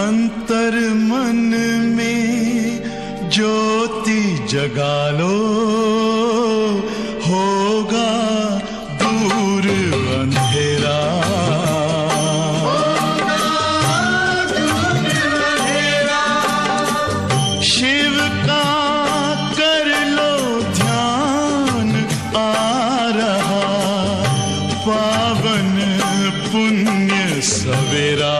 अंतर मन में ज्योति जगा लो, होगा दूर अंधेरा। शिव का कर लो ध्यान, आ रहा पावन पुण्य सवेरा।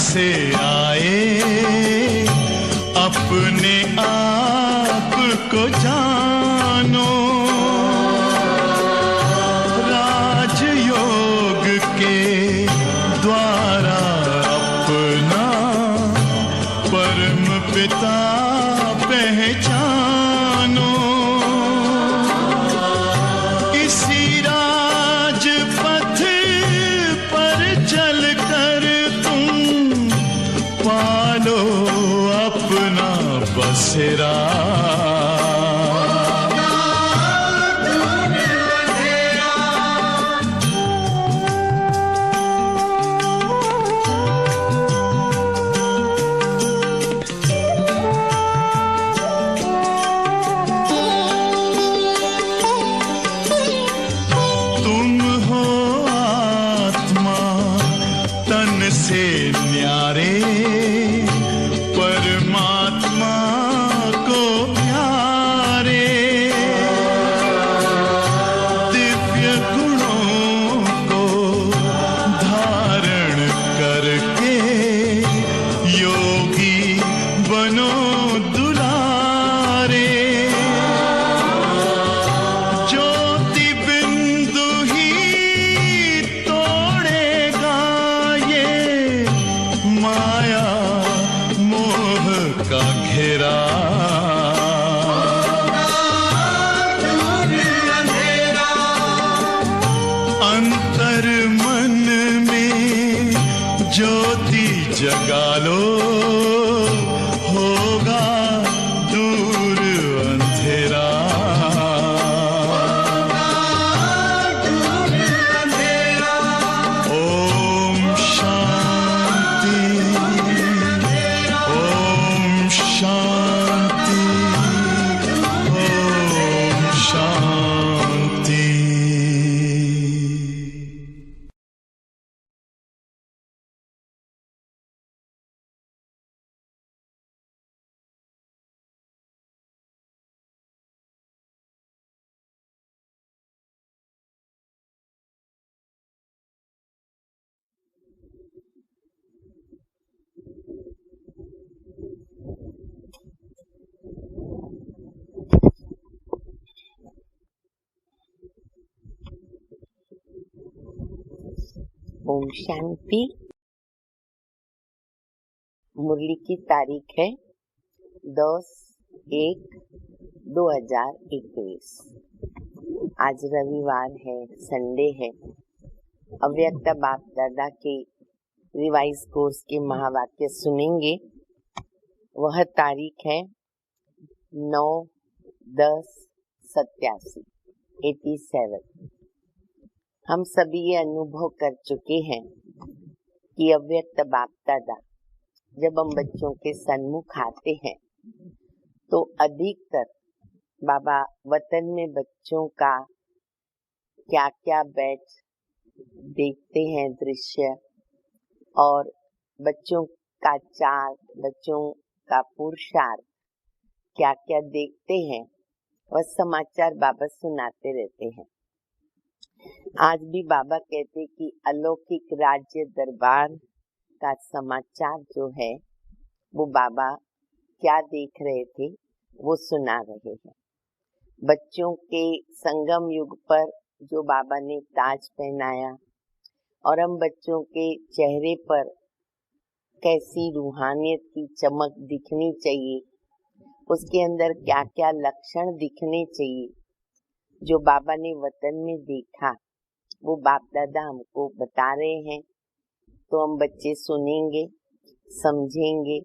से आए अपने आप को जानो, राजयोग के द्वारा अपना परम पिता पहचानो। इसी राजपथ पर चलकर पालो अपना बसेरा। तुम हो आत्मा तन से न्यारे, परमात्मा को प्यारे। दिव्य गुणों को धारण करके योगी बनो दुलारे। ज्योति बिंदु ही तोड़ेगा ये माया का घेरा। अंतर मन में ज्योति जगा लो, होगा दूर अंधेरा। ओम शांति, ओम शांति, ओम शांति। ओम शांति। मुरली की तारीख है 10/1/2021। आज रविवार है, संडे है। अव्यक्त बाप दादा के रिवाइज कोर्स के महावाक्य सुनेंगे। वह तारीख है 9/10/87। 87। हम सभी ये अनुभव कर चुके हैं कि अव्यक्त बाप दादा जब हम बच्चों के सन्मुख आते हैं तो अधिकतर बाबा वतन में बच्चों का क्या क्या बैठ देखते हैं दृश्य, और बच्चों का चाल, बच्चों का पुरुषार्थ क्या क्या देखते हैं, वह समाचार बाबा सुनाते रहते हैं। आज भी बाबा कहते कि अलौकिक राज्य दरबार का समाचार जो है वो बाबा क्या देख रहे थे वो सुना रहे हैं। बच्चों के संगम युग पर जो बाबा ने ताज पहनाया और हम बच्चों के चेहरे पर कैसी रूहानियत की चमक दिखनी चाहिए, उसके अंदर क्या क्या लक्षण दिखने चाहिए, जो बाबा ने वतन में देखा वो बाप दादा हमको बता रहे हैं, तो हम बच्चे सुनेंगे, समझेंगे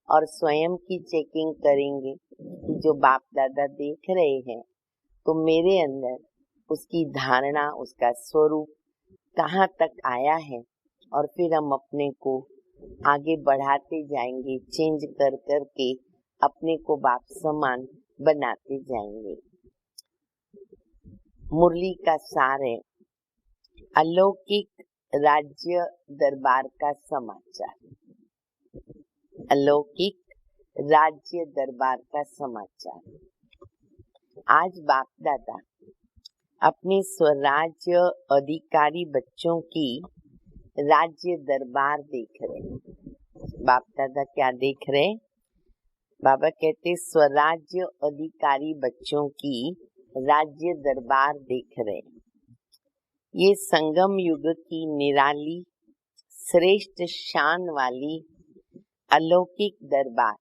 और स्वयं की चेकिंग करेंगे कि जो बाप दादा देख रहे हैं तो मेरे अंदर उसकी धारणा, उसका स्वरूप कहाँ तक आया है, और फिर हम अपने को आगे बढ़ाते जाएंगे, चेंज कर कर के अपने को बाप समान बनाते जाएंगे। मुरली का सार है अलौकिक राज्य दरबार का समाचार। अलौकिक राज्य दरबार का समाचार। आज बाप दादा अपने स्वराज्य अधिकारी बच्चों की राज्य दरबार देख रहे हैं। बाप दादा क्या देख रहे हैं? बाबा कहते स्वराज्य अधिकारी बच्चों की राज्य दरबार देख रहे हैं। ये संगम युग की निराली श्रेष्ठ शान वाली अलौकिक दरबार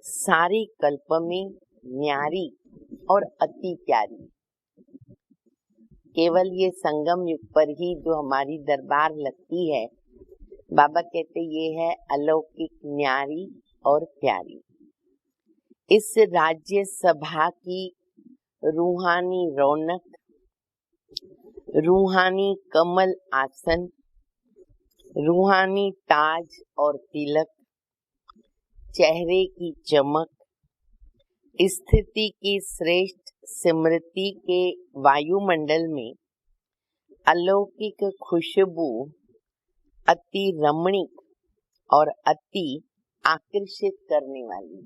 सारी कल्प में न्यारी और अति प्यारी। केवल ये संगम युग पर ही जो हमारी दरबार लगती है, बाबा कहते ये है अलौकिक, न्यारी और प्यारी। इस राज्य सभा की रूहानी रौनक, रूहानी कमल आसन, रूहानी ताज और तिलक, चेहरे की चमक, स्थिति की श्रेष्ठ स्मृति के वायुमंडल में अलौकिक खुशबू अति रमणीक और अति आकर्षित करने वाली।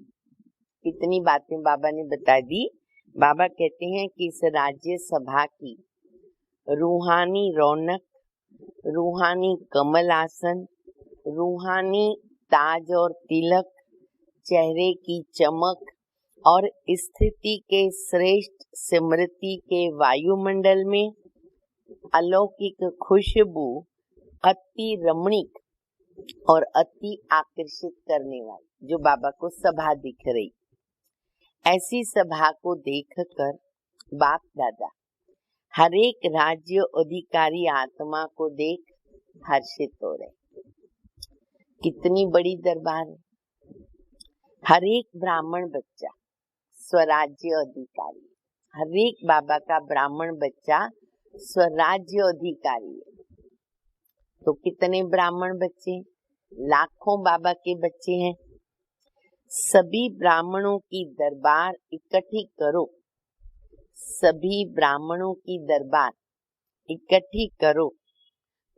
कितनी बातें बाबा ने बता दी। बाबा कहते हैं कि इस राज्य सभा की रूहानी रौनक, रूहानी कमल आसन, रूहानी ताज और तिलक, चेहरे की चमक और स्थिति के श्रेष्ठ स्मृति के वायुमंडल में अलौकिक खुशबू अति रमणीक और अति आकर्षित करने वाली जो बाबा को सभा दिख रही, ऐसी सभा को देखकर बाप दादा हर एक राज्य अधिकारी आत्मा को देख हर्षित हो रहे। कितनी बड़ी दरबार है। हर एक ब्राह्मण बच्चा स्वराज्य अधिकारी, हर एक बाबा का ब्राह्मण बच्चा स्वराज्य अधिकारी है। तो कितने ब्राह्मण बच्चे? लाखों बाबा के बच्चे हैं। सभी ब्राह्मणों की दरबार इकट्ठी करो, सभी ब्राह्मणों की दरबार इकट्ठी करो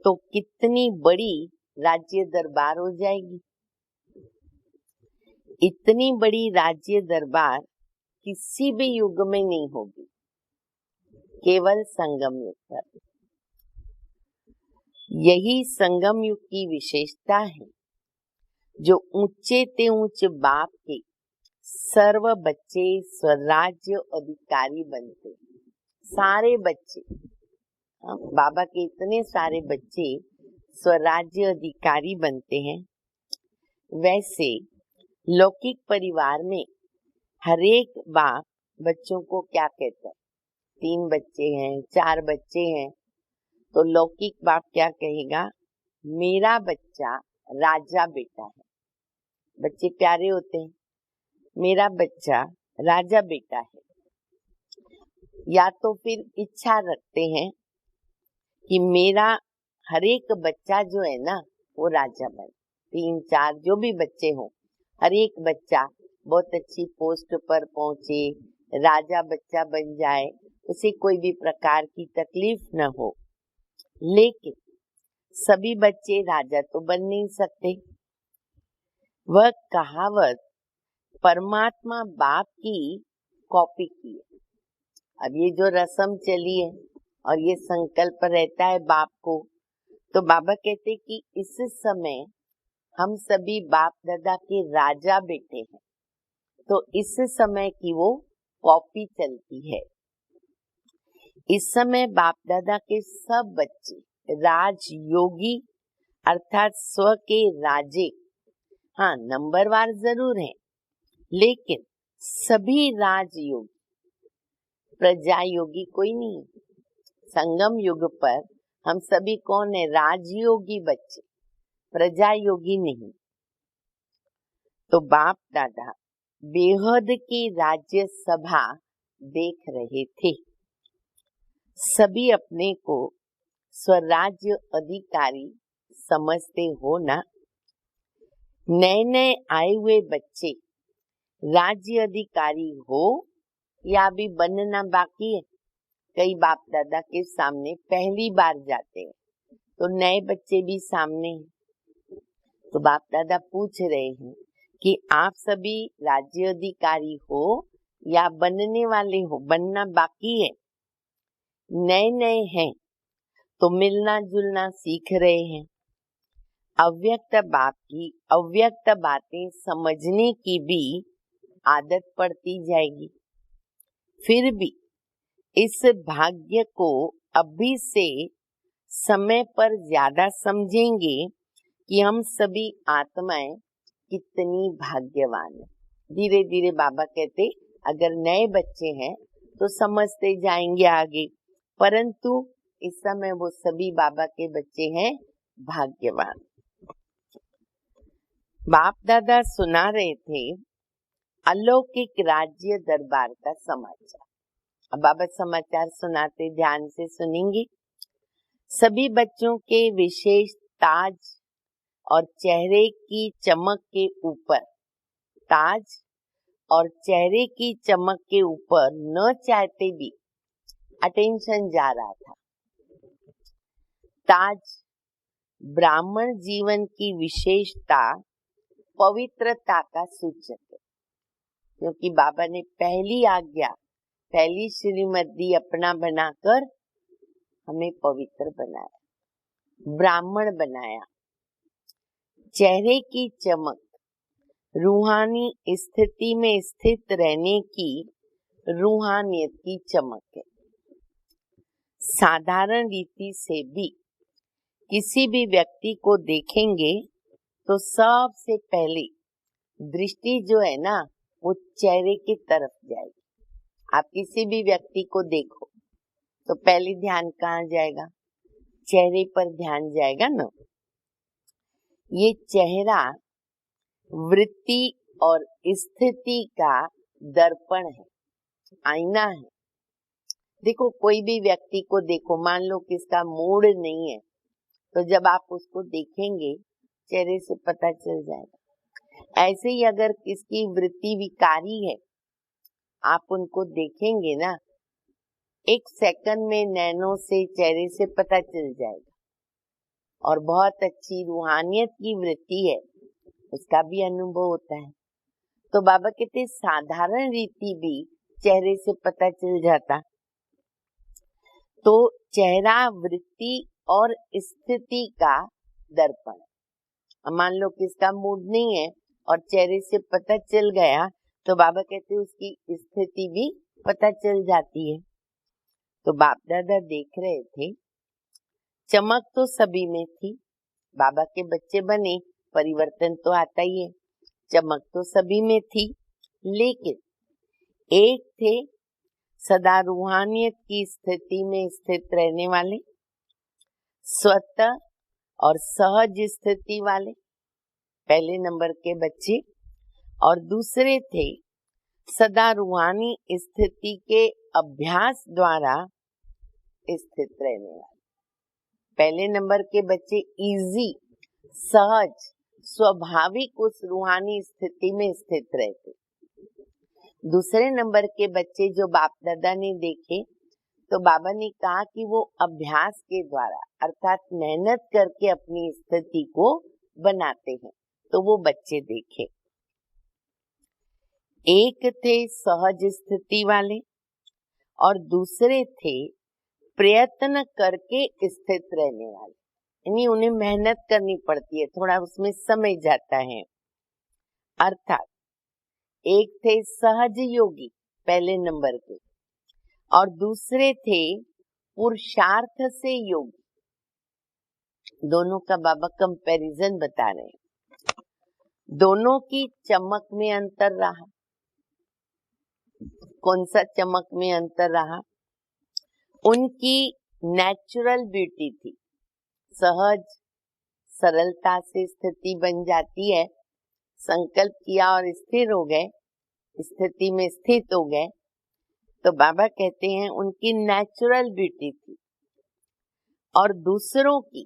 तो कितनी बड़ी राज्य दरबार हो जाएगी। इतनी बड़ी राज्य दरबार किसी भी युग में नहीं होगी, केवल संगम युग पर। यही संगम युग की विशेषता है, जो ऊंचे ते ऊंचे बाप के सर्व बच्चे स्वराज्य अधिकारी बनते। सारे बच्चे, बाबा के इतने सारे बच्चे स्वराज्य अधिकारी बनते हैं। वैसे लौकिक परिवार में हर एक बाप बच्चों को क्या कहता है? 3 बच्चे हैं, 4 बच्चे हैं, तो लौकिक बाप क्या कहेगा? मेरा बच्चा राजा बेटा है। बच्चे प्यारे होते हैं, मेरा बच्चा राजा बेटा है। या तो फिर इच्छा रखते हैं कि मेरा हर एक बच्चा जो है ना वो राजा बने। 3, 4 जो भी बच्चे हों, हर एक बच्चा बहुत अच्छी पोस्ट पर पहुंचे, राजा बच्चा बन जाए, उसे कोई भी प्रकार की तकलीफ न हो। लेकिन सभी बच्चे राजा तो बन नहीं सकते। वह कहावत परमात्मा बाप की कॉपी की है। अब ये जो रस्म चली है और ये संकल्प रहता है बाप को, तो बाबा कहते कि इस समय हम सभी बाप दादा के राजा बेटे हैं, तो इस समय की वो कॉपी चलती है। इस समय बाप दादा के सब बच्चे राजयोगी अर्थात स्व के राजे, हाँ नंबरवार जरूर हैं, लेकिन सभी राजयोगी प्रजा योगी कोई नहीं है। संगम युग पर हम सभी कौन है? राजयोगी बच्चे, प्रजा योगी नहीं। तो बाप दादा बेहद की राज्य सभा देख रहे थे। सभी अपने को स्वराज्य अधिकारी समझते हो ना? नए नए आए हुए बच्चे राज्य अधिकारी हो या अभी बनना बाकी है? कई बाप दादा के सामने पहली बार जाते हैं, तो नए बच्चे भी सामने हैं। तो बाप दादा पूछ रहे हैं कि आप सभी राज्य अधिकारी हो या बनने वाले हो? बनना बाकी है। नए नए हैं तो मिलना जुलना सीख रहे हैं। अव्यक्त बाप की अव्यक्त बातें समझने की भी आदत पड़ती जाएगी। फिर भी इस भाग्य को अभी से समय पर ज्यादा समझेंगे कि हम सभी आत्माएं कितनी भाग्यवान है। धीरे धीरे बाबा कहते अगर नए बच्चे हैं तो समझते जाएंगे आगे, परंतु इस समय वो सभी बाबा के बच्चे हैं भाग्यवान। बाप दादा सुना रहे थे अलौकिक राज्य दरबार का समाचार। अब बाबा समाचार सुनाते, ध्यान से सुनेंगे। सभी बच्चों के विशेष ताज और चेहरे की चमक के ऊपर, ताज और चेहरे की चमक के ऊपर न चाहते भी अटेंशन जा रहा था। ताज ब्राह्मण जीवन की विशेषता, पवित्रता का सूचक है, क्योंकि बाबा ने पहली आज्ञा, पहली श्रीमत दी अपना बनाकर हमें पवित्र बनाया, ब्राह्मण बनाया। चेहरे की चमक रूहानी स्थिति में स्थित रहने की रूहानियत की चमक है। साधारण रीति से भी किसी भी व्यक्ति को देखेंगे तो सबसे पहले दृष्टि जो है ना वो चेहरे की तरफ जाएगी। आप किसी भी व्यक्ति को देखो तो पहले ध्यान कहाँ जाएगा? चेहरे पर ध्यान जाएगा ना। ये चेहरा वृत्ति और स्थिति का दर्पण है, आईना है। देखो कोई भी व्यक्ति को देखो, मान लो किसका मूड नहीं है, तो जब आप उसको देखेंगे चेहरे से पता चल जाएगा। ऐसे ही अगर किसकी वृत्ति विकारी है, आप उनको देखेंगे ना, एक सेकंड में नैनो से चेहरे से पता चल जाएगा। और बहुत अच्छी रूहानियत की वृत्ति है, उसका भी अनुभव होता है। तो बाबा कहते साधारण रीति भी चेहरे से पता चल जाता। तो चेहरा वृत्ति और स्थिति का दर्पण। मान लो किसका मूड नहीं है और चेहरे से पता चल गया, तो बाबा कहते उसकी स्थिति भी पता चल जाती है। तो बाप दादा देख रहे थे, चमक तो सभी में थी। बाबा के बच्चे बने, परिवर्तन तो आता ही है। चमक तो सभी में थी, लेकिन एक थे सदा रूहानियत की स्थिति में स्थित रहने वाले, स्वतः और सहज स्थिति वाले, पहले नंबर के बच्चे। और दूसरे थे सदा रूहानी स्थिति के अभ्यास द्वारा स्थित रहने वाले। पहले नंबर के बच्चे इजी, सहज, स्वाभाविक उस रूहानी स्थिति में स्थित रहते। दूसरे नंबर के बच्चे जो बाप दादा ने देखे, तो बाबा ने कहा कि वो अभ्यास के द्वारा अर्थात मेहनत करके अपनी स्थिति को बनाते हैं, तो वो बच्चे देखे। एक थे सहज स्थिति वाले और दूसरे थे प्रयत्न करके स्थित रहने वाले, यानी उन्हें मेहनत करनी पड़ती है, थोड़ा उसमें समय जाता है। अर्थात एक थे सहज योगी पहले नंबर के और दूसरे थे पुरुषार्थ से योगी। दोनों का बाबा कंपैरिजन बता रहे हैं। दोनों की चमक में अंतर रहा, कौन सा चमक में अंतर रहा? उनकी नेचुरल ब्यूटी थी, सहज सरलता से स्थिति बन जाती है। संकल्प किया और स्थिर हो गए, स्थिति में स्थित हो गए, तो बाबा कहते हैं उनकी नेचुरल ब्यूटी थी। और दूसरों की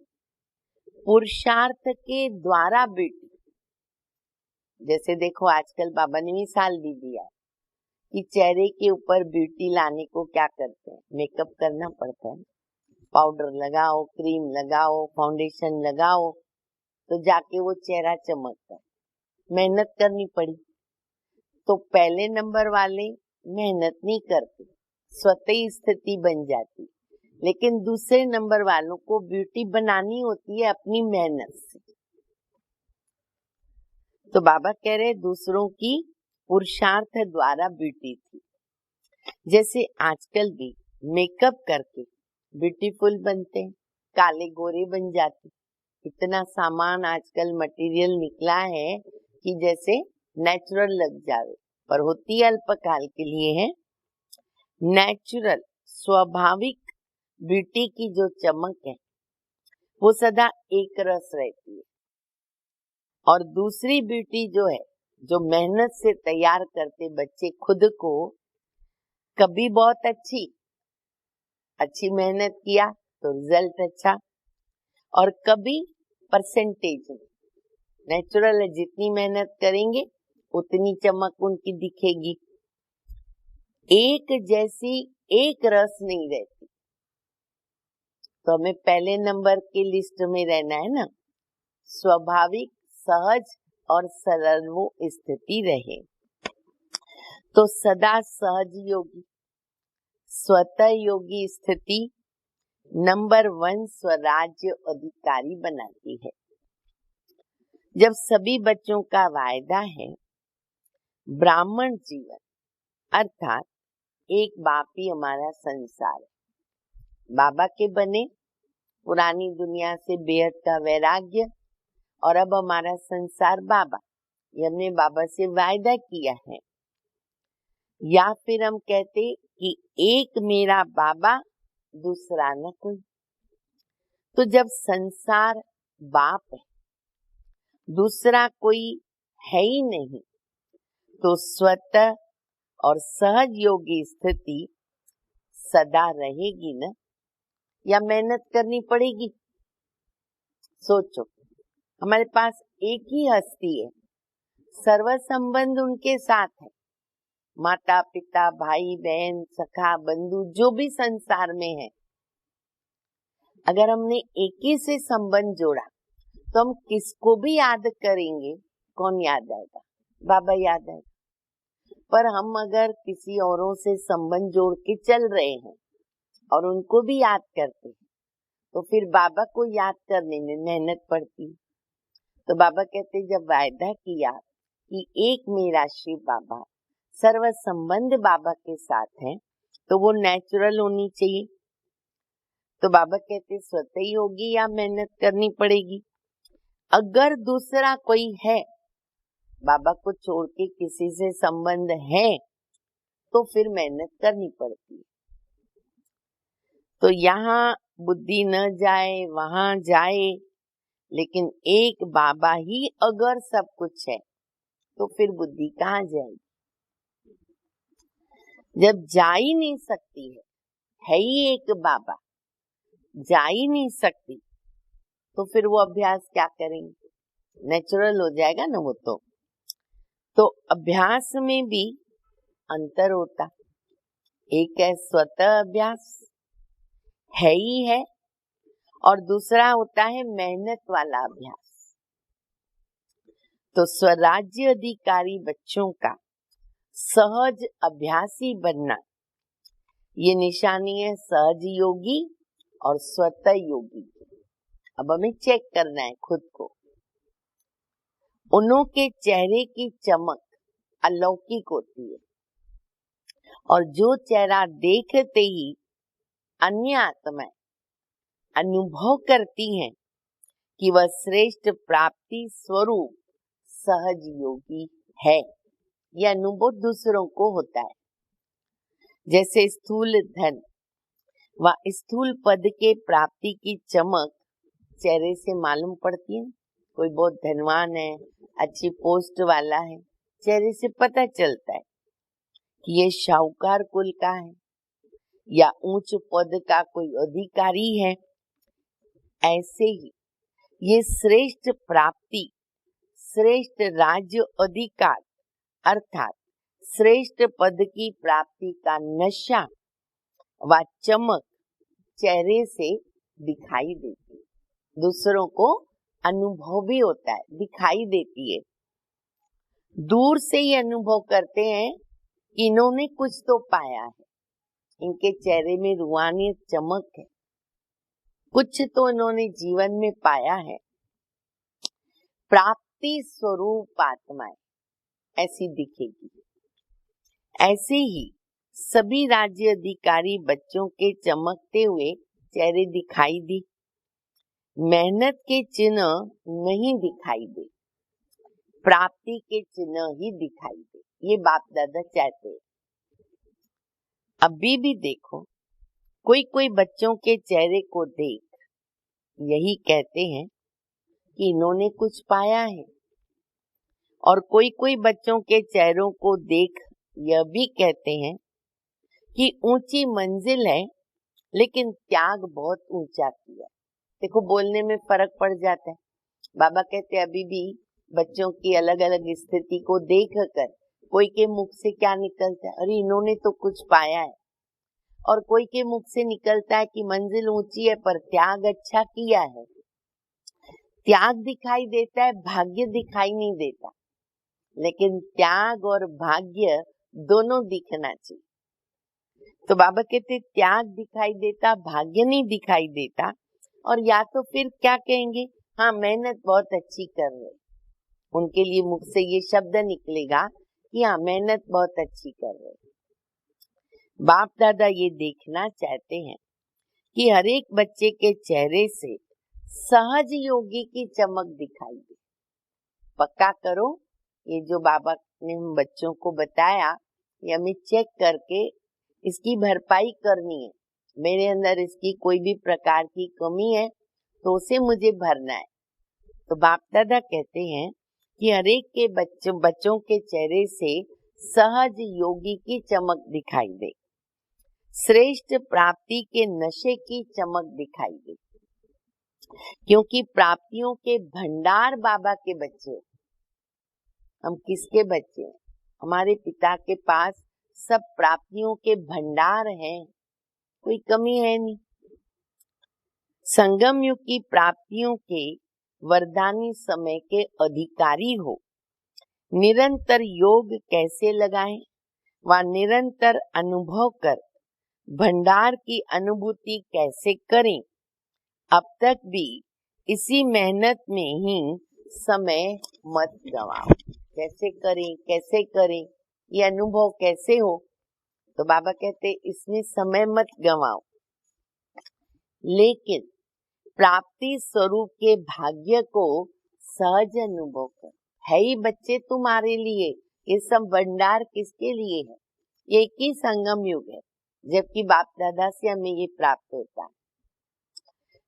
पुरुषार्थ के द्वारा ब्यूटी, जैसे देखो आजकल बाबा ने मिसाल भी दिया कि चेहरे के ऊपर ब्यूटी लाने को क्या करते हैं, मेकअप करना पड़ता है, पाउडर लगाओ, क्रीम लगाओ, फाउंडेशन लगाओ, तो जाके वो चेहरा चमकता है। मेहनत करनी पड़ी। तो पहले नंबर वाले मेहनत नहीं करते, स्वतः ही स्थिति बन जाती, लेकिन दूसरे नंबर वालों को ब्यूटी बनानी होती है अपनी मेहनत से। तो बाबा कह रहे दूसरों की पुरुषार्थ द्वारा ब्यूटी थी। जैसे आजकल भी मेकअप करके ब्यूटीफुल बनते हैं, काले गोरे बन जाते। इतना सामान आजकल मटेरियल निकला है कि जैसे नेचुरल लग जावे, पर होती अल्पकाल के लिए है। नेचुरल स्वाभाविक ब्यूटी की जो चमक है वो सदा एक रस रहती है। और दूसरी ब्यूटी जो है, जो मेहनत से तैयार करते बच्चे खुद को, कभी बहुत अच्छी मेहनत किया तो रिजल्ट अच्छा, और कभी परसेंटेज नेचुरल है, जितनी मेहनत करेंगे उतनी चमक उनकी दिखेगी। एक जैसी एक रस नहीं रहती। तो हमें पहले नंबर की लिस्ट में रहना है ना, स्वाभाविक सहज और सरल वो स्थिति रहे। तो सदा सहज योगी, स्वतः योगी स्थिति नंबर 1 स्वराज्य अधिकारी बनाती है। जब सभी बच्चों का वायदा है ब्राह्मण जीवन, अर्थात एक बाप ही हमारा संसार है। बाबा के बने, पुरानी दुनिया से बेहद का वैराग्य, और अब हमारा संसार बाबा, ये हमने बाबा से वायदा किया है। या फिर हम कहते कि एक मेरा बाबा दूसरा न कोई। तो जब संसार बाप है, दूसरा कोई है ही नहीं, तो स्वतः और सहज योगी स्थिति सदा रहेगी न, या मेहनत करनी पड़ेगी? सोचो, हमारे पास एक ही हस्ती है, सर्व संबंध उनके साथ है, माता पिता भाई बहन सखा बंधु जो भी संसार में है। अगर हमने एक ही से संबंध जोड़ा तो हम किसको भी याद करेंगे, कौन याद आएगा? बाबा याद आएगा। पर हम अगर किसी औरों से संबंध जोड़ के चल रहे हैं और उनको भी याद करते हैं, तो फिर बाबा को याद करने में मेहनत पड़ती। तो बाबा कहते जब वायदा किया कि एक मेरा शिव बाबा, सर्व संबंध बाबा के साथ है, तो वो नेचुरल होनी चाहिए। तो बाबा कहते स्वतः ही होगी या मेहनत करनी पड़ेगी? अगर दूसरा कोई है, बाबा को छोड़ के किसी से संबंध है, तो फिर मेहनत करनी पड़ती है। तो यहाँ बुद्धि न जाए वहां जाए, लेकिन एक बाबा ही अगर सब कुछ है तो फिर बुद्धि कहाँ जाएगी? जब जा ही नहीं सकती है ही एक बाबा, जा ही नहीं सकती, तो फिर वो अभ्यास क्या करेंगे? नेचुरल हो जाएगा ना वो तो अभ्यास में भी अंतर होता। एक है स्वतः अभ्यास, है ही है, और दूसरा होता है मेहनत वाला अभ्यास। तो स्वराज्य अधिकारी बच्चों का सहज अभ्यासी बनना, ये निशानी है सहज योगी और स्वतः योगी। अब हमें चेक करना है खुद को। उन्हों के चेहरे की चमक अलौकिक होती है, और जो चेहरा देखते ही अन्य आत्माएं अनुभव करती हैं कि वह श्रेष्ठ प्राप्ति स्वरूप सहज योगी है, यह अनुभव दूसरों को होता है। जैसे स्थूल धन व स्थूल पद के प्राप्ति की चमक चेहरे से मालूम पड़ती है। कोई बहुत धनवान है, अच्छी पोस्ट वाला है, चेहरे से पता चलता है कि ये शाहूकार कुल का है या उच्च पद का कोई अधिकारी है। ऐसे ही ये श्रेष्ठ प्राप्ति, श्रेष्ठ राज्य अधिकार अर्थात श्रेष्ठ पद की प्राप्ति का नशा व चमक चेहरे से दिखाई देती है, दूसरों को अनुभव भी होता है, दिखाई देती है। दूर से ही अनुभव करते हैं कि इन्होंने कुछ तो पाया है, इनके चेहरे में रूहानी चमक है, कुछ तो इन्होंने जीवन में पाया है। प्राप्ति स्वरूप आत्माएं ऐसी दिखेगी। ऐसे ही सभी राज्य अधिकारी बच्चों के चमकते हुए चेहरे दिखाई दी, मेहनत के चिन्ह नहीं दिखाई दे, प्राप्ति के चिन्ह ही दिखाई दे, ये बाप दादा चाहते हैं। अभी भी देखो, कोई कोई बच्चों के चेहरे को देख यही कहते हैं कि इन्होंने कुछ पाया है, और कोई कोई बच्चों के चेहरों को देख यह भी कहते हैं कि ऊंची मंजिल है लेकिन त्याग बहुत ऊंचा किया। देखो, बोलने में फर्क पड़ जाता है। बाबा कहते हैं अभी भी बच्चों की अलग अलग स्थिति को देख कर कोई के मुख से क्या निकलता है, अरे इन्होंने तो कुछ पाया है, और कोई के मुख से निकलता है कि मंजिल ऊंची है पर त्याग अच्छा किया है। त्याग दिखाई देता है, भाग्य दिखाई नहीं देता, लेकिन त्याग और भाग्य दोनों दिखना चाहिए। तो बाबा कहते त्याग दिखाई देता, भाग्य नहीं दिखाई देता, और या तो फिर क्या कहेंगे, हाँ मेहनत बहुत अच्छी कर रहे, उनके लिए मुख से ये शब्द निकलेगा कि हाँ मेहनत बहुत अच्छी कर रहे। बाप दादा ये देखना चाहते हैं कि हर एक बच्चे के चेहरे से सहज योगी की चमक दिखाई दे। पक्का करो, ये जो बाबा ने हम बच्चों को बताया, ये हमें चेक करके इसकी भरपाई करनी है। मेरे अंदर इसकी कोई भी प्रकार की कमी है तो उसे मुझे भरना है। तो बाप दादा कहते हैं कि हर एक के बच्चों के चेहरे से सहज योगी की चमक दिखाई दे, श्रेष्ठ प्राप्ति के नशे की चमक दिखाई दे, क्योंकि प्राप्तियों के भंडार बाबा के बच्चे। हम किसके बच्चे हैं? हमारे पिता के पास सब प्राप्तियों के भंडार हैं, कोई कमी है नहीं। संगम युग की प्राप्तियों के वरदानी समय के अधिकारी हो, निरंतर योग कैसे लगाएं व निरंतर अनुभव कर भंडार की अनुभूति कैसे करें। अब तक भी इसी मेहनत में ही समय मत गवाओ। कैसे करें ये अनुभव कैसे हो? तो बाबा कहते इसमें समय मत गवाओ, लेकिन प्राप्ति स्वरूप के भाग्य को सहज अनुभव कर। है ही बच्चे तुम्हारे लिए, ये सब भंडार किसके लिए है? ये एक ही संगम युग है, जबकि बाप दादा से हमें ये प्राप्त होता है।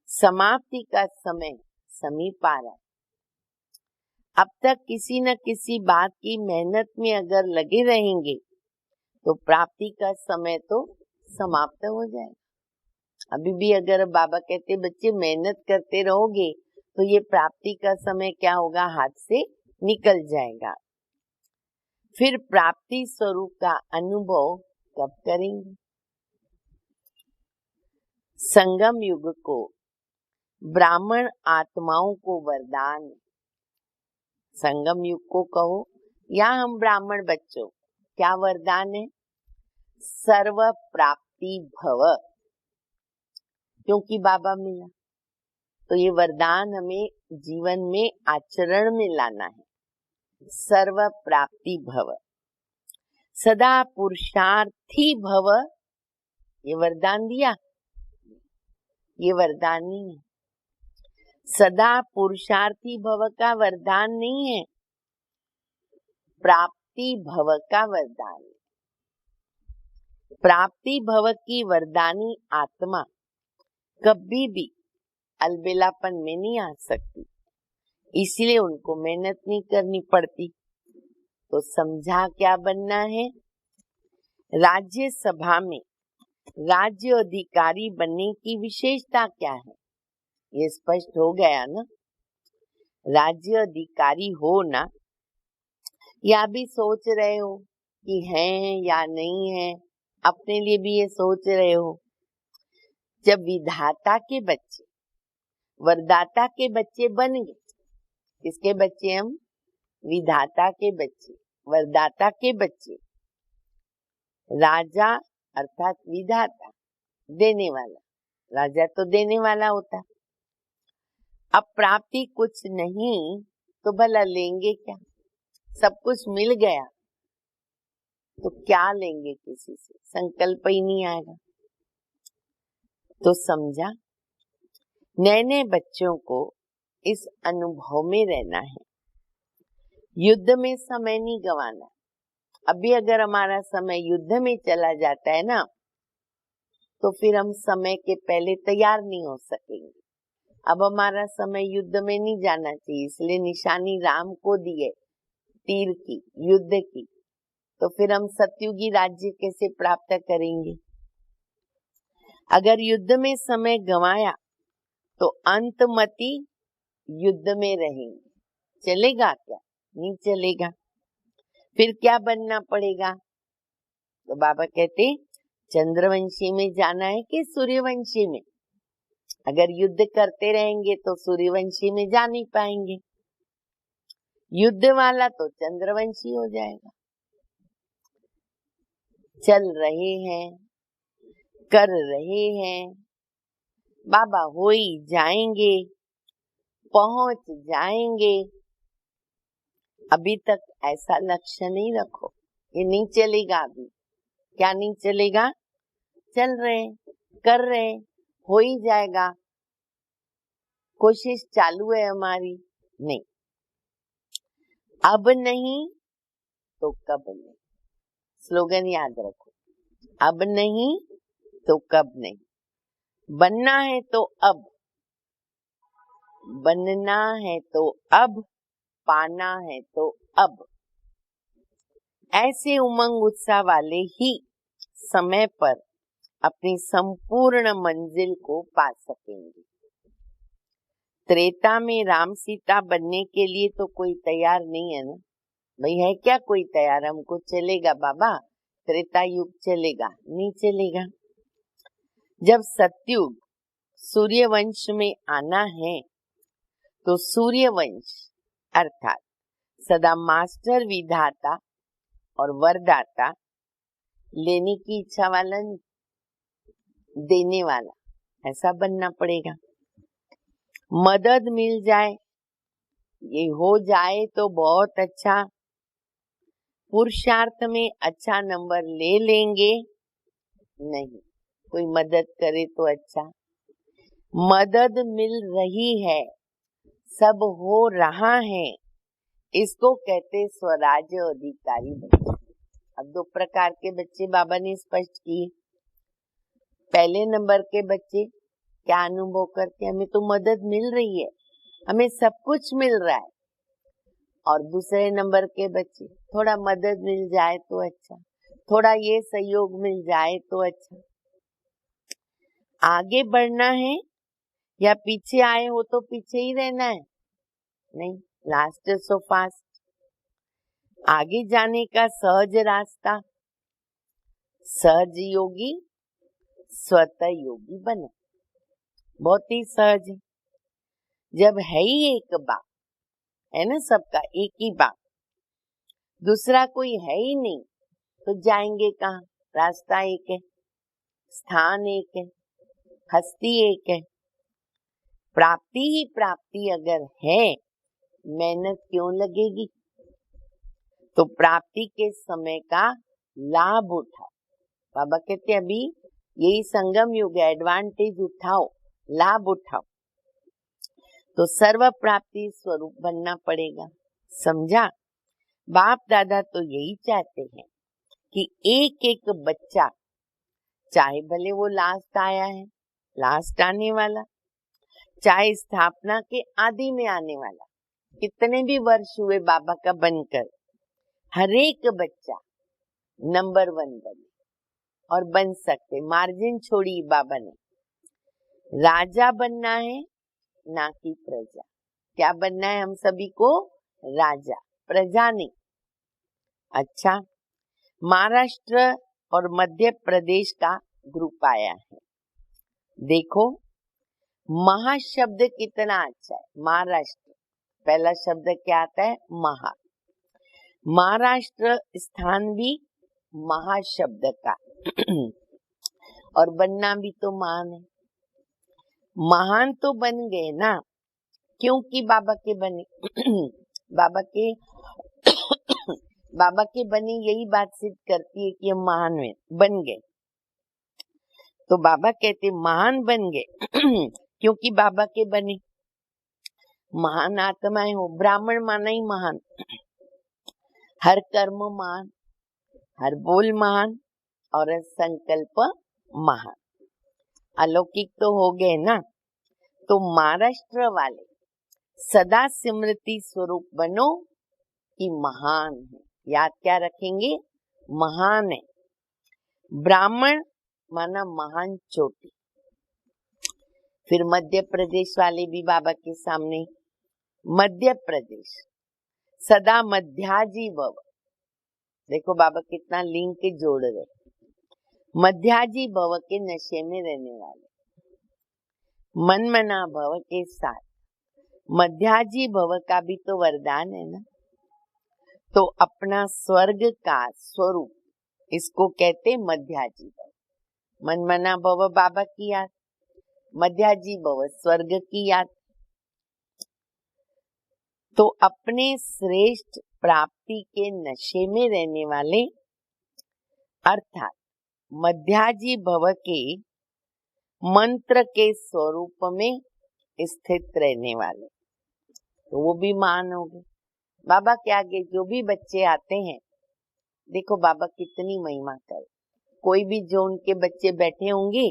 समाप्ति का समय समीप आ रहा है। अब तक किसी न किसी बात की मेहनत में अगर लगे रहेंगे तो प्राप्ति का समय तो समाप्त हो जाएगा। अभी भी अगर बाबा कहते बच्चे मेहनत करते रहोगे तो ये प्राप्ति का समय क्या होगा, हाथ से निकल जाएगा। फिर प्राप्ति स्वरूप का अनुभव कब करेंगे? संगम युग को ब्राह्मण आत्माओं को वरदान, संगम युग को कहो या हम ब्राह्मण बच्चों, क्या वरदान है? सर्व प्राप्ति भव, क्योंकि बाबा मिला तो ये वरदान हमें जीवन में आचरण में लाना है। सर्व प्राप्ति भव, सदा पुरुषार्थी भव, ये वरदान दिया? ये वरदान नहीं है। सदा पुरुषार्थी भव का वरदान नहीं है, प्राप्ति भव का वरदान है। प्राप्ति भव की वरदानी आत्मा कभी भी अलबेलापन में नहीं आ सकती, इसलिए उनको मेहनत नहीं करनी पड़ती। तो समझा क्या बनना है? राज्यसभा में राज्य अधिकारी बनने की विशेषता क्या है? ये स्पष्ट हो गया ना। राज्य अधिकारी हो ना, या भी सोच रहे हो कि हैं या नहीं है, अपने लिए भी ये सोच रहे हो। जब विधाता के बच्चे वरदाता के बच्चे बन गए, किसके बच्चे हम? विधाता के बच्चे, वरदाता के बच्चे। राजा अर्थात विधाता, देने वाला। राजा तो देने वाला होता है। अब प्राप्ति कुछ नहीं तो भला लेंगे क्या? सब कुछ मिल गया तो क्या लेंगे किसी से? संकल्प ही नहीं आएगा। तो समझा, नए नए बच्चों को इस अनुभव में रहना है। युद्ध में समय नहीं गंवाना। अभी अगर हमारा समय युद्ध में चला जाता है ना, तो फिर हम समय के पहले तैयार नहीं हो सकेंगे। अब हमारा समय युद्ध में नहीं जाना चाहिए, इसलिए निशानी राम को दी है, तीर की, युद्ध की। तो फिर हम सतयुगी राज्य कैसे प्राप्त करेंगे? अगर युद्ध में समय गंवाया तो अंतमति युद्ध में रहेंगे। चलेगा क्या? नहीं चलेगा। फिर क्या बनना पड़ेगा? तो बाबा कहते चंद्रवंशी में जाना है कि सूर्यवंशी में? अगर युद्ध करते रहेंगे तो सूर्यवंशी में जा नहीं पाएंगे, युद्ध वाला तो चंद्रवंशी हो जाएगा। चल रहे हैं, कर रहे हैं, बाबा हो ही जाएंगे, पहुंच जाएंगे। अभी तक ऐसा लक्ष्य नहीं रखो, ये नहीं चलेगा। अभी क्या नहीं चलेगा? चल रहे, कर रहे, हो ही जाएगा, कोशिश चालू है हमारी। नहीं, अब नहीं तो कब नहीं। स्लोगन याद रखो, अब नहीं तो कब नहीं। बनना है तो अब, बनना है तो अब, पाना है तो अब। ऐसे उमंग उत्साह वाले ही समय पर अपनी संपूर्ण मंजिल को पा सकेंगे। त्रेता में राम सीता बनने के लिए तो कोई तैयार नहीं है ना भाई? है क्या कोई तैयार? हमको चलेगा बाबा, त्रेता युग चलेगा? नहीं चलेगा। जब सतयुग सूर्यवंश में आना है तो सूर्यवंश अर्थात सदा मास्टर विधाता और वरदाता लेने की इच्छा वाला नहीं, देने वाला, ऐसा बनना पड़ेगा। मदद मिल जाए, ये हो जाए तो बहुत अच्छा। पुरुषार्थ में अच्छा नंबर ले लेंगे, नहीं, कोई मदद करे तो अच्छा। मदद मिल रही है, सब हो रहा है, इसको कहते स्वराज्य अधिकारी बच्चे। अब दो प्रकार के बच्चे बाबा ने स्पष्ट किए। पहले नंबर के बच्चे क्या अनुभव करते? हमें तो मदद मिल रही है, हमें सब कुछ मिल रहा है। और दूसरे नंबर के बच्चे थोड़ा मदद मिल जाए तो अच्छा, थोड़ा ये सहयोग मिल जाए तो अच्छा। आगे बढ़ना है या पीछे आए हो तो पीछे ही रहना है? नहीं, लास्ट सो फास्ट। आगे जाने का सहज रास्ता, सहज योगी स्वतः योगी बने। बहुत ही सहज है। जब है ही एक बाप, है ना, सबका एक ही बाप, दूसरा कोई है ही नहीं, तो जाएंगे कहाँ? रास्ता एक है, स्थान एक है, हस्ती एक है। प्राप्ति ही प्राप्ति अगर है, मेहनत क्यों लगेगी? तो प्राप्ति के समय का लाभ उठाओ। बाबा कहते अभी यही संगम युग है, एडवांटेज उठाओ, लाभ उठाओ। तो सर्व प्राप्ति स्वरूप बनना पड़ेगा। समझा? बाप दादा तो यही चाहते हैं कि एक एक बच्चा चाहे भले वो लास्ट आया है, लास्ट आने वाला, चाहे स्थापना के आदि में आने वाला, कितने भी वर्ष हुए बाबा का बनकर, हर एक बच्चा नंबर 1 बने और बन सकते। मार्जिन छोड़ी बाबा ने। राजा बनना है ना कि प्रजा। क्या बनना है हम सभी को? राजा, प्रजा नहीं। अच्छा, महाराष्ट्र और मध्य प्रदेश का ग्रुप आया है। देखो, महाशब्द कितना अच्छा है। महाराष्ट्र, पहला शब्द क्या आता है? महा। महाराष्ट्र स्थान भी महाशब्द का और बनना भी तो महान है। महान तो बन गए ना, क्योंकि बाबा के बने। बाबा के बने यही बात सिद्ध करती है कि हम महान में बन गए। तो बाबा कहते महान बन गए क्योंकि बाबा के बने। महान आत्माएं हो, ब्राह्मण माना ही महान, हर कर्म महान, हर बोल महान और हर संकल्प महान। अलौकिक तो हो गए ना। तो महाराष्ट्र वाले सदा स्मृति स्वरूप बनो कि महान है। याद क्या रखेंगे? महान है। ब्राह्मण माना महान चोटी। फिर मध्य प्रदेश वाले भी बाबा के सामने, मध्य प्रदेश सदा मध्याजी भव। देखो बाबा कितना लिंक जोड़ रहे। मध्याजी भव के नशे में रहने वाले, मनमना भव के साथ। मध्याजी भव का भी तो वरदान है ना। तो अपना स्वर्ग का स्वरूप, इसको कहते मध्याजी भव। मनमना भव बाबा की याद, मध्याजी भव स्वर्ग की याद। तो अपने श्रेष्ठ प्राप्ति के नशे में रहने वाले, अर्थात मध्याजी भव के मंत्र के स्वरूप में स्थित रहने वाले, तो वो भी महान हो गए। बाबा के आगे जो भी बच्चे आते हैं, देखो बाबा कितनी महिमा करे। कोई भी जो उनके बच्चे बैठे होंगे,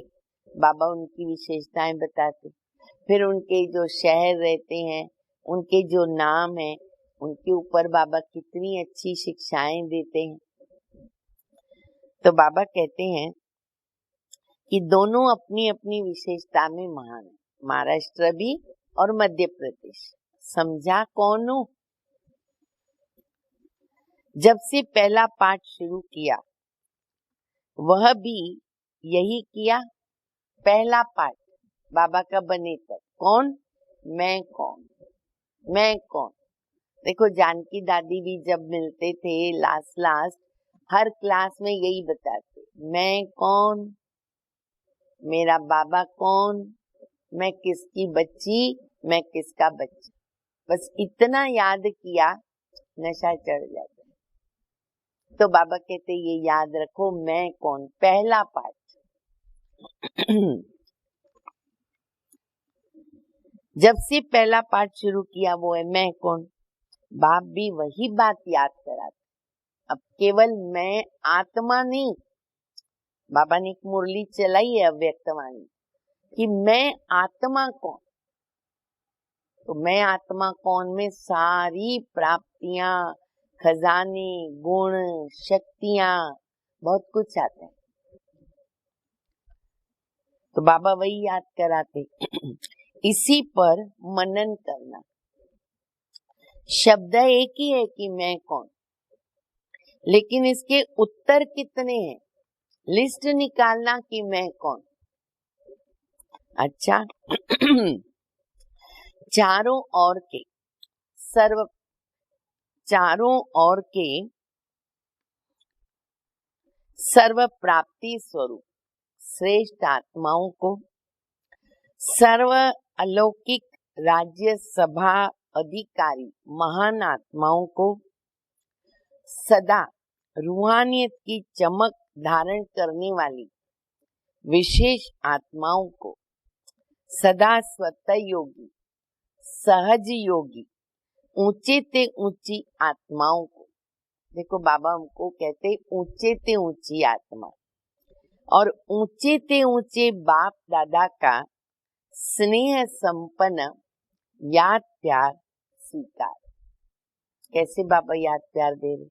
बाबा उनकी विशेषताएं बताते। फिर उनके जो शहर रहते हैं, उनके जो नाम है, उनके ऊपर बाबा कितनी अच्छी शिक्षाएं देते हैं। तो बाबा कहते हैं कि दोनों अपनी अपनी विशेषता में महान है, महाराष्ट्र भी और मध्य प्रदेश। समझा कौन हूँ? जब से पहला पाठ शुरू किया, वह भी यही किया। पहला पाठ बाबा का बने तक कौन? मैं कौन, मैं कौन। देखो जानकी दादी भी जब मिलते थे लास्ट हर क्लास में यही बताते, मैं कौन, मेरा बाबा कौन, मैं किसकी बच्ची, मैं किसका बच्चा। बस इतना याद किया, नशा चढ़ जाता। तो बाबा कहते ये याद रखो, मैं कौन। पहला पाठ जब से पहला पाठ शुरू किया वो है मैं कौन। बाप भी वही बात याद कराते। अब केवल मैं आत्मा नहीं, बाबा ने एक मुरली चलाई है अव्यक्तवाणी कि मैं आत्मा कौन। तो मैं आत्मा कौन में सारी प्राप्तियां, खजाने, गुण, शक्तियां, बहुत कुछ आते हैं। तो बाबा वही याद कराते। इसी पर मनन करना। शब्द एक ही है कि मैं कौन, लेकिन इसके उत्तर कितने हैं, लिस्ट निकालना कि मैं कौन। अच्छा चारों ओर के सर्व प्राप्ति स्वरूप श्रेष्ठ आत्माओं को, सर्व अलौकिक राज्य सभा अधिकारी महान आत्माओं को, सदा रूहानियत की चमक धारण करने वाली विशेष आत्माओं को, सदा स्वतः योगी, सहज योगी, ऊंचे ते ऊंची आत्माओं को। देखो बाबा हमको कहते ऊंचे ते ऊंची आत्मा, और ऊंचे ते ऊंचे बाप दादा का स्नेह संपन्न याद प्यार स्वीकार। कैसे बाबा याद प्यार दे रहे?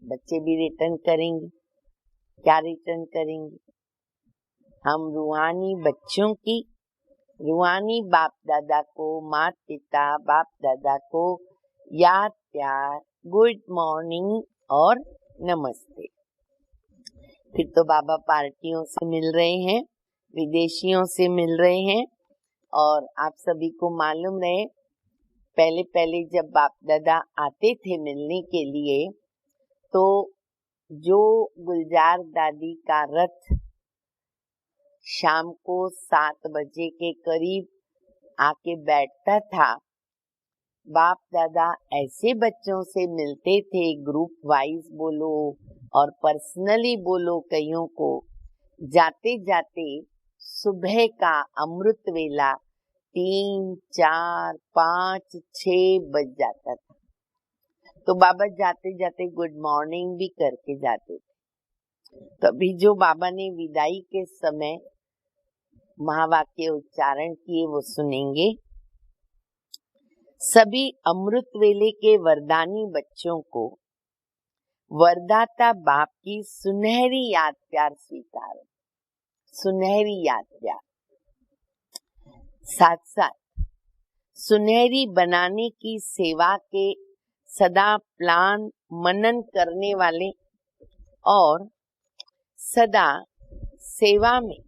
बच्चे भी रिटर्न करेंगे। क्या रिटर्न करेंगे? हम रूहानी बच्चों की, रूहानी बाप दादा को, माता पिता बाप दादा को याद प्यार, गुड मॉर्निंग और नमस्ते। फिर तो बाबा पार्टियों से मिल रहे हैं, विदेशियों से मिल रहे हैं। और आप सभी को मालूम रहे, पहले पहले जब बाप दादा आते थे मिलने के लिए, तो जो गुलजार दादी का रथ शाम को 7 बजे के करीब आके बैठता था, बाप दादा ऐसे बच्चों से मिलते थे, ग्रुप वाइज बोलो और पर्सनली बोलो, कईयों को जाते जाते सुबह का अमृत वेला 3, 4, 5, 6 बज जाता था। तो बाबा जाते जाते गुड मॉर्निंग भी करके जाते थे। तभी जो बाबा ने विदाई के समय महावाक्य उच्चारण किए वो सुनेंगे। सभी अमृत वेले के वरदानी बच्चों को वरदाता बाप की सुनहरी याद प्यार स्वीकार। सुनहरी याद प्यार, साथ साथ सुनहरी बनाने की सेवा के सदा प्लान मनन करने वाले और सदा सेवा में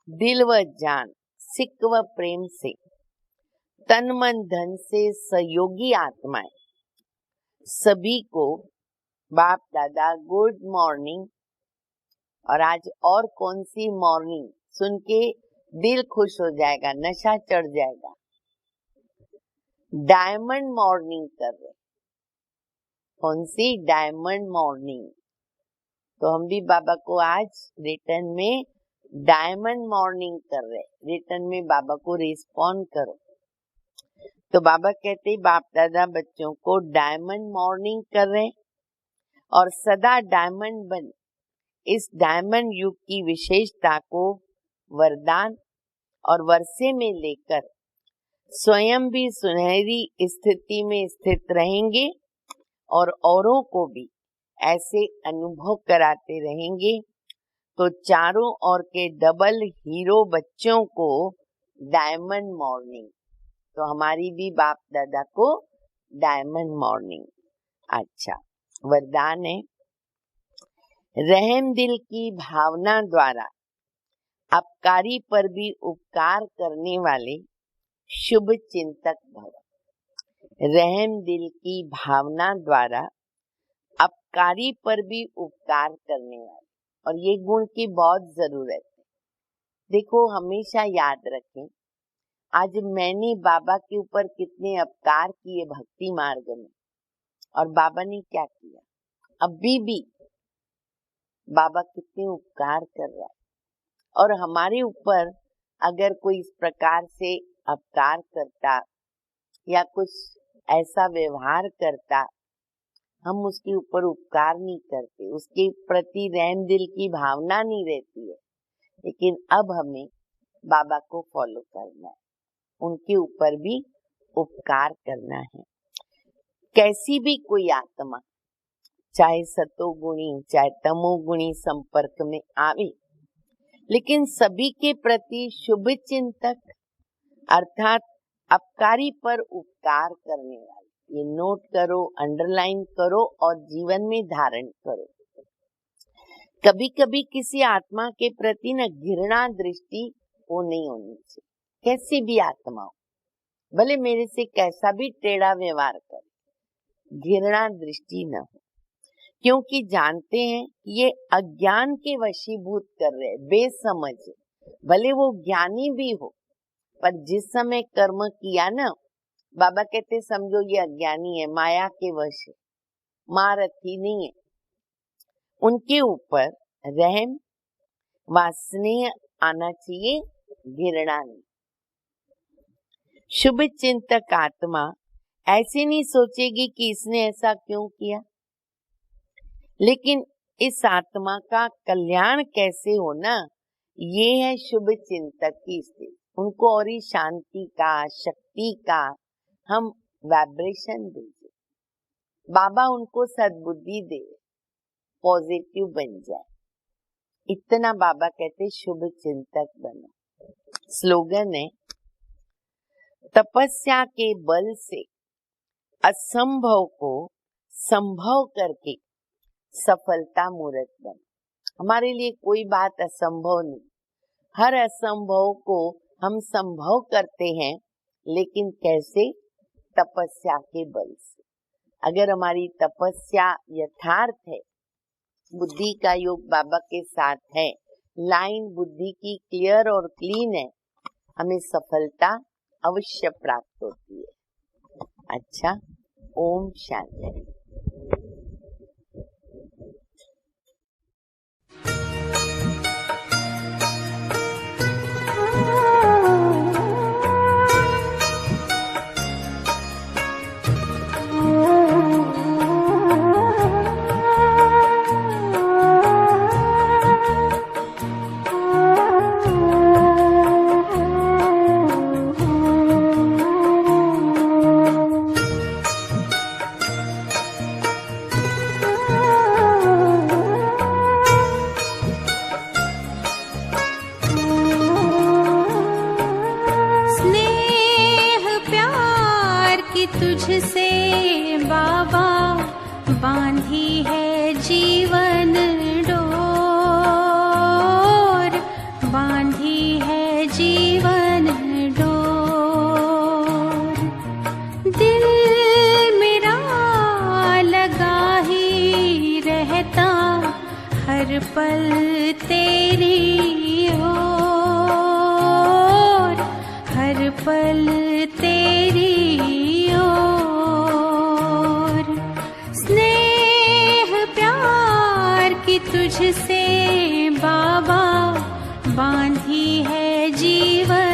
दिल व जान, सिक व प्रेम से, तन मन धन से सहयोगी आत्माएं, सभी को बाप दादा गुड मॉर्निंग। और आज और कौन सी मॉर्निंग सुन के दिल खुश हो जाएगा, नशा चढ़ जाएगा। डायमंड मॉर्निंग कर रहे। कौन सी? Diamond morning. तो हम भी बाबा को आज रिटर्न में डायमंड मॉर्निंग कर रहे। रिटर्न में बाबा को रिस्पॉन्ड करो। तो बाबा कहते बाप दादा बच्चों को डायमंड मॉर्निंग कर रहे और सदा डायमंड बने। इस डायमंड युग की विशेषता को वरदान और वर्षे में लेकर स्वयं भी सुनहरी स्थिति में स्थित रहेंगे और औरों को भी ऐसे अनुभव कराते रहेंगे। तो चारों ओर के डबल हीरो बच्चों को डायमंड मॉर्निंग। तो हमारी भी बाप दादा को डायमंड मॉर्निंग। अच्छा, वरदान है, रहम दिल की भावना द्वारा अपकारी पर भी उपकार करने वाले शुभ चिंतक भव। रहम दिल की भावना द्वारा अपकारी पर भी उपकार करने वाले, और ये गुण की बहुत जरूरत है। देखो, हमेशा याद रखें, आज मैंने बाबा के ऊपर कितने अपकार किए भक्ति मार्ग में, और बाबा ने क्या किया। अभी भी बाबा कितने उपकार कर रहा है। और हमारे ऊपर अगर कोई इस प्रकार से अपकार करता या कुछ ऐसा व्यवहार करता, हम उसके ऊपर उपकार नहीं करते, उसके प्रति रहम दिल की भावना नहीं रहती है। लेकिन अब हमें बाबा को फॉलो करना है, उनके ऊपर भी उपकार करना है। कैसी भी कोई आत्मा, चाहे सतोगुणी चाहे तमोगुणी संपर्क में आवे, लेकिन सभी के प्रति शुभ चिंतक अर्थात अपकारी पर उपकार करने वाले, ये नोट करो, अंडरलाइन करो और जीवन में धारण करो। कभी कभी किसी आत्मा के प्रति न घृणा दृष्टि वो नहीं होनी चाहिए। कैसी भी आत्मा हो, भले मेरे से कैसा भी टेढ़ा व्यवहार करे, घृणा दृष्टि न हो, क्योंकि जानते हैं ये अज्ञान के वशीभूत कर रहे, बेसमझ। भले वो ज्ञानी भी हो, पर जिस समय कर्म किया ना, बाबा कहते समझो ये अज्ञानी है, माया के वश है, महारथी नहीं है। उनके ऊपर रहम व स्नेह आना चाहिए, घृणा नहीं। शुभ चिंतक आत्मा ऐसे नहीं सोचेगी कि इसने ऐसा क्यों किया, लेकिन इस आत्मा का कल्याण कैसे होना, ये है शुभ चिंतक की स्थिति। उनको और ही शांति का, शक्ति का हम वाइब्रेशन दीजिए। बाबा उनको सद्बुद्धि दे, पॉजिटिव बन जाए, इतना बाबा कहते शुभ चिंतक बनो। स्लोगन है, तपस्या के बल से असंभव को संभव करके सफलता मूर्त बनो। हमारे लिए कोई बात असंभव नहीं, हर असंभव को हम संभव करते हैं, लेकिन कैसे? तपस्या के बल से। अगर हमारी तपस्या यथार्थ है, बुद्धि का योग बाबा के साथ है, लाइन बुद्धि की क्लियर और क्लीन है, हमें सफलता अवश्य प्राप्त होती है। अच्छा, ओम शांति। तुझसे बाबा बांधी है जीवन डोर, बांधी है जीवन डोर। दिल मेरा लगा ही रहता हर पल तेरी ओर, हर पल तेरी तुझसे बाबा बांधी है जीवन